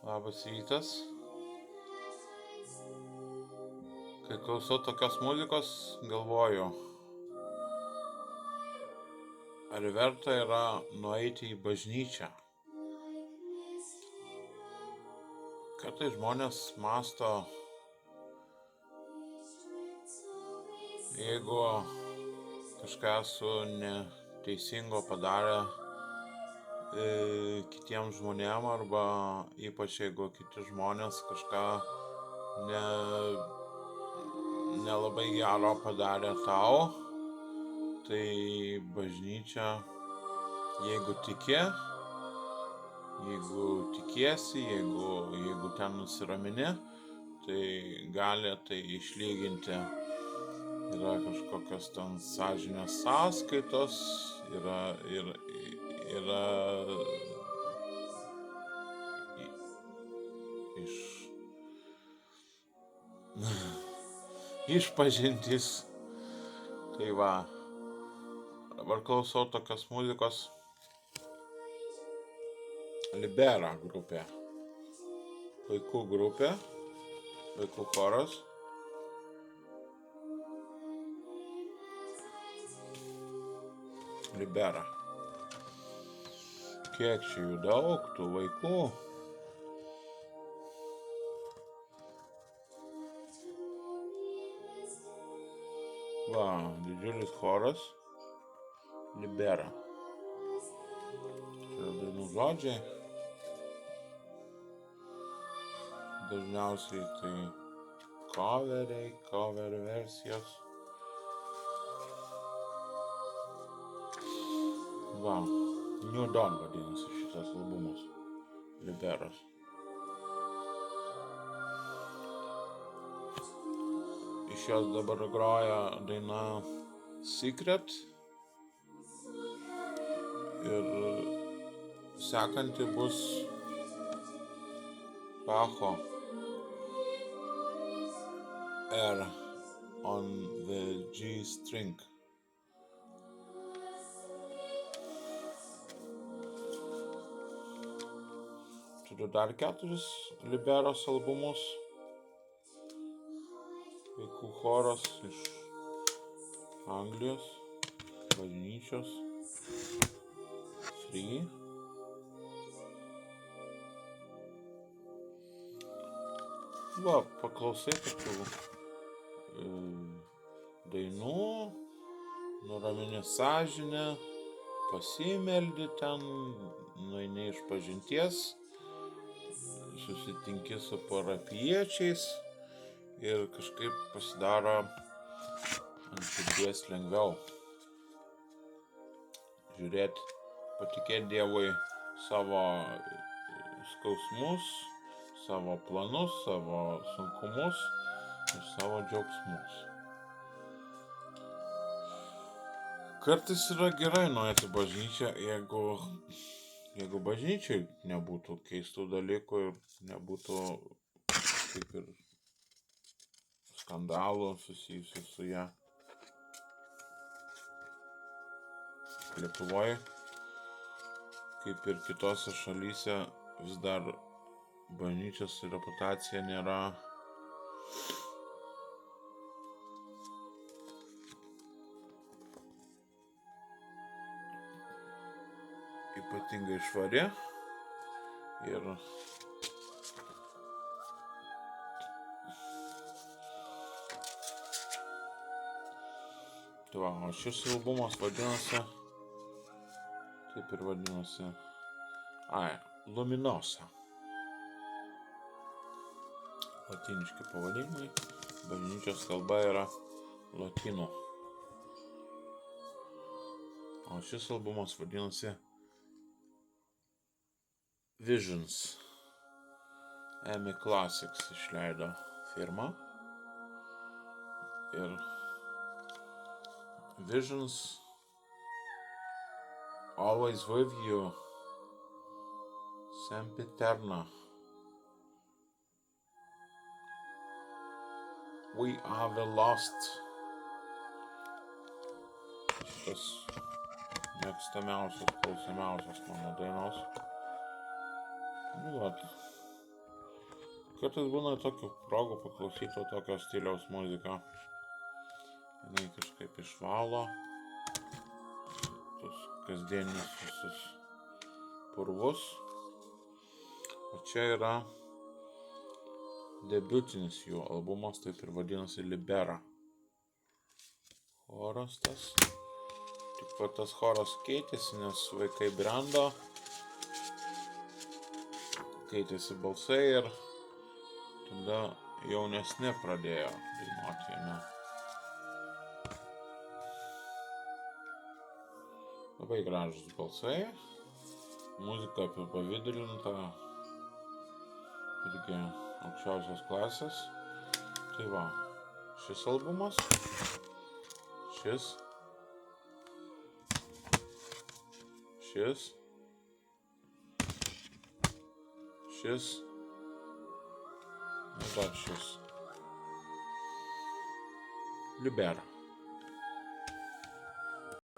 Labas rytas. Kai klausau tokios muzikos, galvoju, ar verta yra nueiti į bažnyčią. Kartais žmonės mąsto, jeigu kažką esu neteisingo padarę kitiems žmonėm arba ypač jeigu kiti žmonės kažką nelabai gero padarė tau, tai bažnyčia, jeigu tikiesi, jeigu ten nusiramini, tai gali tai išlyginti. Yra kažkokios ten sąžinės sąskaitos, yra išpažintys. Tai va, dabar klausau tokios muzikos. Libera grupė. Vaikų grupė, vaikų choras. Libera. Kiek čia jų daug, tų vaikų. Va, didžiulis choras. Libera. Čia dainų žodžiai. Dažniausiai tai cover versijos. Va, New Dawn vadinasi šitas albumas. Liberas. Iš jos dabar groja daina Secret. Ir sekanti bus Bacho Air on the G string. Turiu dar 4 Liberos albumus. Vaikų choras iš Anglijos, bažnyčios, Free. Va, paklausai tokių dainų, nuramini sąžinę, pasimeldi ten, nueini išpažinties, susitinki su parapijiečiais ir kažkaip pasidaro ant širdies lengviau žiūrėti, patikėti Dievui savo skausmus, savo planus, savo sunkumus ir savo džiaugsmus. Kartais yra gerai nueiti į bažnyčią, jeigu bažnyčiai nebūtų keistų dalykų ir nebūtų kaip ir skandalų susijusių su ją. Lietuvoje, kaip ir kitose šalyse, vis dar bažnyčios reputacija nėra ypatingai švari ir tai va, o šis albumas vadinasi, taip ir vadinasi, Luminosa. Latiniški pavadinimai, bažnyčios kalba yra lotynų. O šis albumas vadinasi Visions. EMI Classics išleido firma. Ir Visions, always with you, sempiterna. We are the lost. Šitas mėgstamiausias, klausiamiausias mano dainos. Nu, vat, Kartais būna tokių progų paklausyti tokio stiliaus muziką. Jinai kažkaip išvalo tus kasdienius visus purvus. O čia yra debiutinis jų albumas, taip ir vadinasi Libera. Choras tas. Tik pat tas choras keitėsi, nes vaikai brendo. Keitėsi balsai ir tada jaunesni pradėjo dainuoti jame. Labai gražus balsai. Muzika apipavidalinta. Irgi aukščiausios klasės. Tai va, šis albumas. Šis. Ir dar šis. Libera.